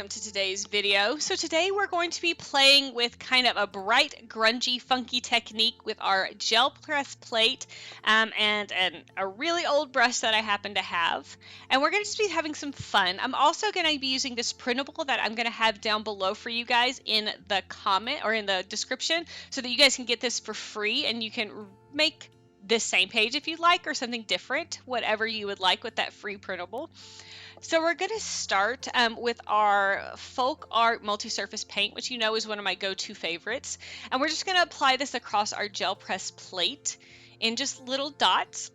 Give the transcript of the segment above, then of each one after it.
welcome to today's video. So today we're going to be playing with kind of a bright, grungy, funky technique with our gel press plate and a really old brush that I happen to have. And we're going to just be having some fun. I'm also going to be using this printable that I'm going to have down below for you guys in the comment or in the description so that you guys can get this for free and you can make this same page if you'd like or something different, whatever you would like with that free printable. So we're going to start with our Folk Art Multi-Surface Paint, which you know is one of my go-to favorites. And we're just going to apply this across our gel press plate in just little dots.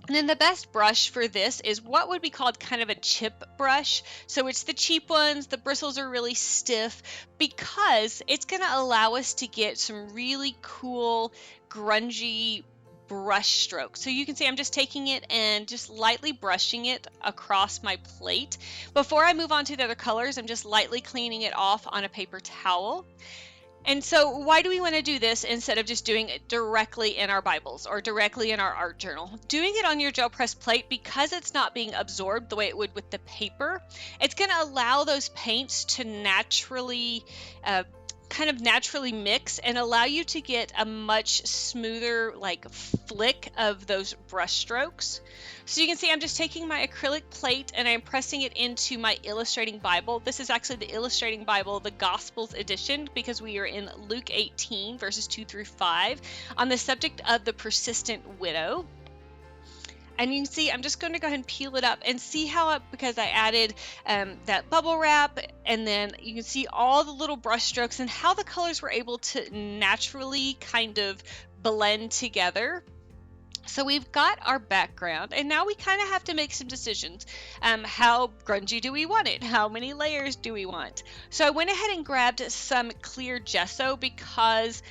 And then the best brush for this is what would be called kind of a chip brush. So it's the cheap ones, the bristles are really stiff because it's going to allow us to get some really cool, grungy brush stroke. So you can see I'm just taking it and just lightly brushing it across my plate. Before I move on to the other colors, I'm just lightly cleaning it off on a paper towel. And so why do we want to do this instead of just doing it directly in our Bibles or directly in our art journal? Doing it on your gel press plate, because it's not being absorbed the way it would with the paper, it's going to allow those paints to naturally naturally mix and allow you to get a much smoother flick of those brush strokes. So you can see I'm just taking my acrylic plate and I'm pressing it into my illustrating Bible. This is actually the illustrating Bible, the Gospels edition, because we are in Luke 18 verses 2 through 5 on the subject of the persistent widow. And you can see I'm just going to go ahead and peel it up and see how because I added that bubble wrap, and then you can see all the little brush strokes and how the colors were able to naturally kind of blend together. So we've got our background, and now we kind of have to make some decisions. How grungy do we want it? How many layers do we want? So I went ahead and grabbed some clear gesso because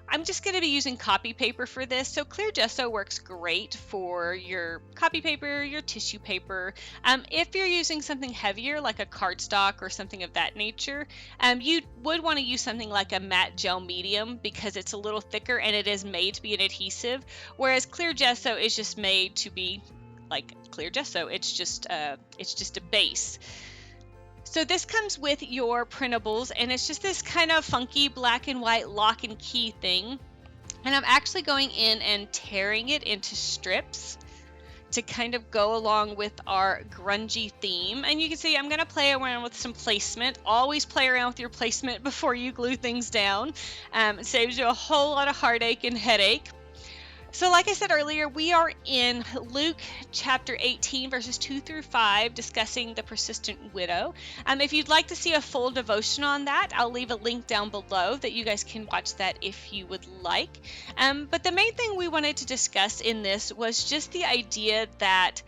I'm just going to be using copy paper for this. So clear gesso works great for your copy paper, your tissue paper. If you're using something heavier like a cardstock or something of that nature, you would want to use something like a matte gel medium because it's a little thicker and it is made to be an adhesive, whereas clear gesso is just made to be like clear gesso. It's just a base. So this comes with your printables, and it's just this kind of funky black and white lock and key thing. And I'm actually going in and tearing it into strips to kind of go along with our grungy theme. And you can see I'm going to play around with some placement. Always play around with your placement before you glue things down. It saves you a whole lot of heartache and headache. So like I said earlier, we are in Luke chapter 18 verses 2 through 5 discussing the persistent widow. If you'd like to see a full devotion on that, I'll leave a link down below that you guys can watch that if you would like. But the main thing we wanted to discuss in this was just the idea that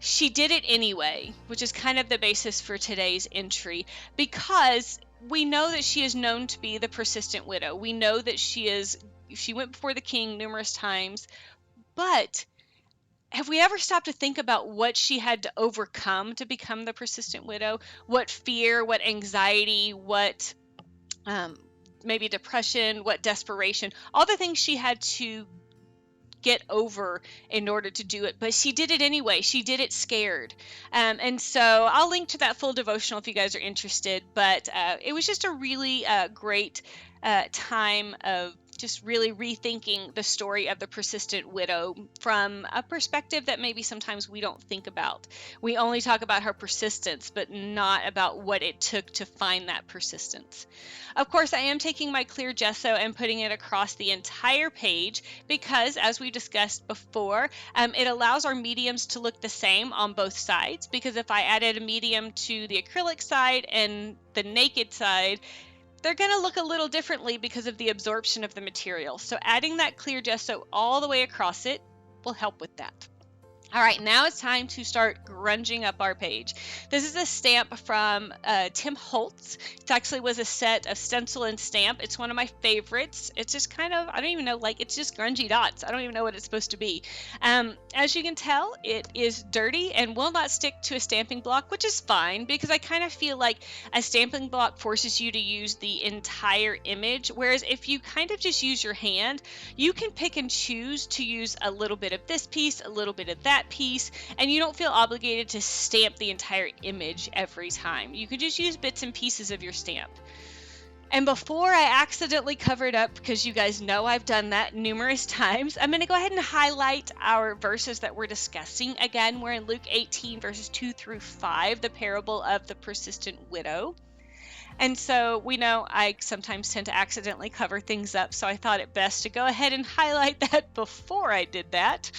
she did it anyway, which is kind of the basis for today's entry, because we know that she is known to be the persistent widow. We know that she went before the king numerous times, but have we ever stopped to think about what she had to overcome to become the persistent widow? What fear, what anxiety, what maybe depression, what desperation, all the things she had to get over in order to do it, but she did it anyway. She did it scared. And so I'll link to that full devotional if you guys are interested, but it was just a really great time of just really rethinking the story of the persistent widow from a perspective that maybe sometimes we don't think about. We only talk about her persistence, but not about what it took to find that persistence. Of course, I am taking my clear gesso and putting it across the entire page because, as we discussed before, it allows our mediums to look the same on both sides, because if I added a medium to the acrylic side and the naked side, they're going to look a little differently because of the absorption of the material. So adding that clear gesso all the way across it will help with that. All right, now it's time to start grunging up our page. This is a stamp from Tim Holtz. It actually was a set of stencil and stamp. It's one of my favorites. It's just kind of, I don't even know, it's just grungy dots. I don't even know what it's supposed to be. As you can tell, it is dirty and will not stick to a stamping block, which is fine because I kind of feel like a stamping block forces you to use the entire image, whereas if you kind of just use your hand, you can pick and choose to use a little bit of this piece, a little bit of that that piece, and you don't feel obligated to stamp the entire image every time. You can just use bits and pieces of your stamp. And before I accidentally cover it up, because you guys know I've done that numerous times, I'm going to go ahead and highlight our verses that we're discussing. Again, we're in Luke 18, verses 2 through 5, the parable of the persistent widow. And so we know I sometimes tend to accidentally cover things up, so I thought it best to go ahead and highlight that before I did that.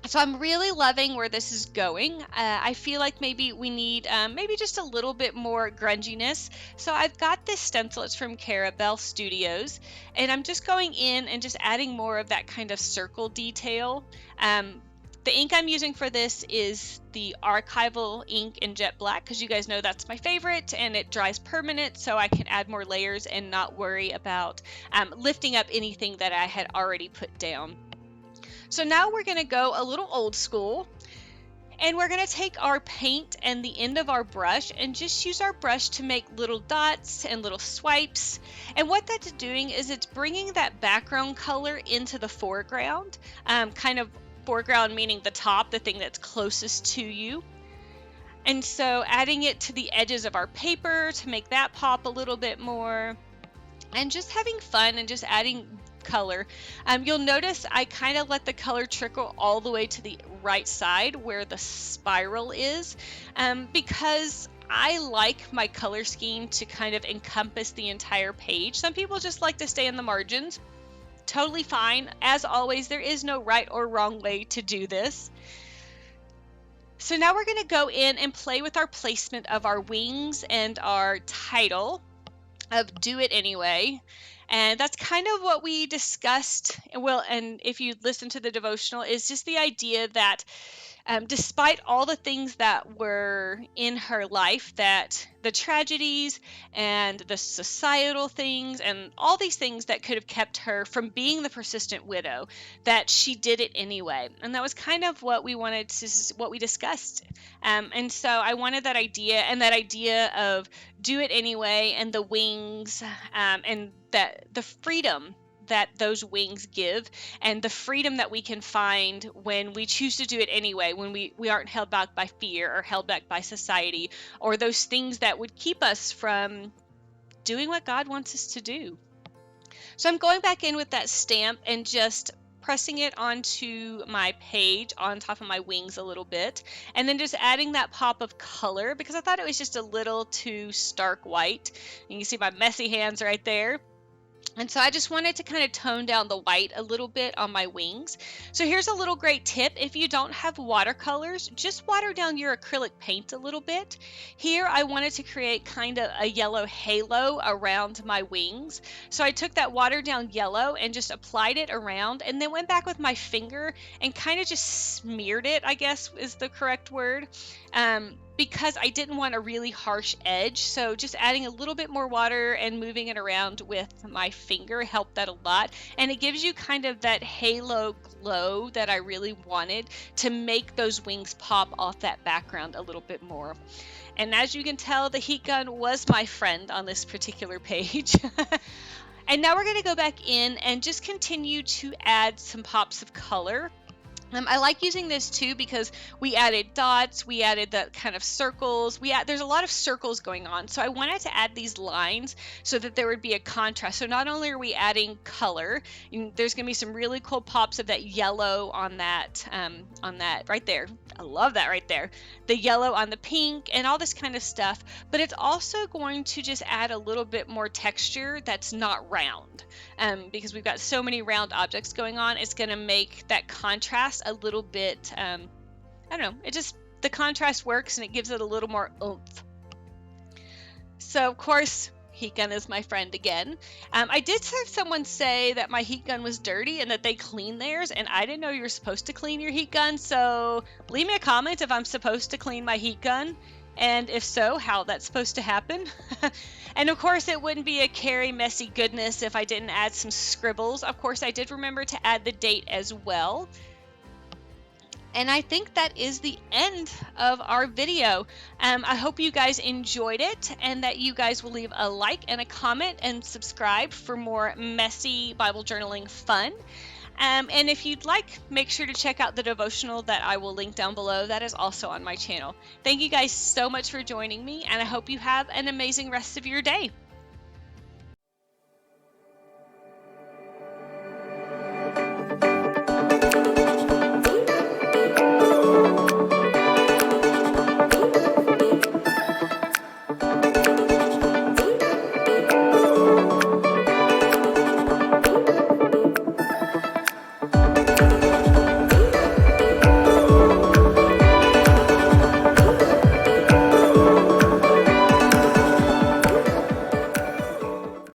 So I'm really loving where this is going. I feel like maybe we need maybe just a little bit more grunginess. So I've got this stencil. It's from Carabelle Studios, and I'm just going in and just adding more of that kind of circle detail. The ink I'm using for this is the archival ink in jet black, because you guys know that's my favorite, and it dries permanent, so I can add more layers and not worry about lifting up anything that I had already put down. So now we're going to go a little old school, and we're going to take our paint and the end of our brush and just use our brush to make little dots and little swipes. And what that's doing is it's bringing that background color into the foreground, kind of foreground meaning the top, the thing that's closest to you. And so adding it to the edges of our paper to make that pop a little bit more, and just having fun and just adding color. You'll notice I kind of let the color trickle all the way to the right side where the spiral is, because I like my color scheme to kind of encompass the entire page. Some people just like to stay in the margins. Totally fine. As always, there is no right or wrong way to do this. So now we're going to go in and play with our placement of our wings and our title of Do It Anyway. And that's kind of what we discussed. Well, and if you listen to the devotional, is just the idea that despite all the things that were in her life, that the tragedies and the societal things and all these things that could have kept her from being the persistent widow, that she did it anyway. And that was kind of what we wanted to, what we discussed. And so I wanted that idea of do it anyway, and the wings, and that the freedom that those wings give, and the freedom that we can find when we choose to do it anyway, when we aren't held back by fear or held back by society or those things that would keep us from doing what God wants us to do. So I'm going back in with that stamp and just pressing it onto my page on top of my wings a little bit, and then just adding that pop of color because I thought it was just a little too stark white. You can see my messy hands right there. And so I just wanted to kind of tone down the white a little bit on my wings. So here's a little great tip. If you don't have watercolors, just water down your acrylic paint a little bit. Here I wanted to create kind of a yellow halo around my wings. So I took that watered down yellow and just applied it around, and then went back with my finger and kind of just smeared it, I guess is the correct word. Because I didn't want a really harsh edge, so just adding a little bit more water and moving it around with my finger helped that a lot, and it gives you kind of that halo glow that I really wanted to make those wings pop off that background a little bit more. And as you can tell, the heat gun was my friend on this particular page. And now we're going to go back in and just continue to add some pops of color. I like using this too because we added dots, we added the kind of circles, there's a lot of circles going on. So I wanted to add these lines so that there would be a contrast. So not only are we adding color, there's going to be some really cool pops of that yellow on that right there. I love that right there. The yellow on the pink and all this kind of stuff. But it's also going to just add a little bit more texture that's not round. Because we've got so many round objects going on, it's going to make that contrast a little bit, I don't know, the contrast works and it gives it a little more oomph. So of course, heat gun is my friend again. I did have someone say that my heat gun was dirty and that they clean theirs, and I didn't know you were supposed to clean your heat gun, so leave me a comment if I'm supposed to clean my heat gun, and if so, how that's supposed to happen. And of course, it wouldn't be a Carrie messy goodness if I didn't add some scribbles. Of course, I did remember to add the date as well. And I think that is the end of our video. I hope you guys enjoyed it and that you guys will leave a like and a comment and subscribe for more messy Bible journaling fun. And if you'd like, make sure to check out the devotional that I will link down below. That is also on my channel. Thank you guys so much for joining me, and I hope you have an amazing rest of your day.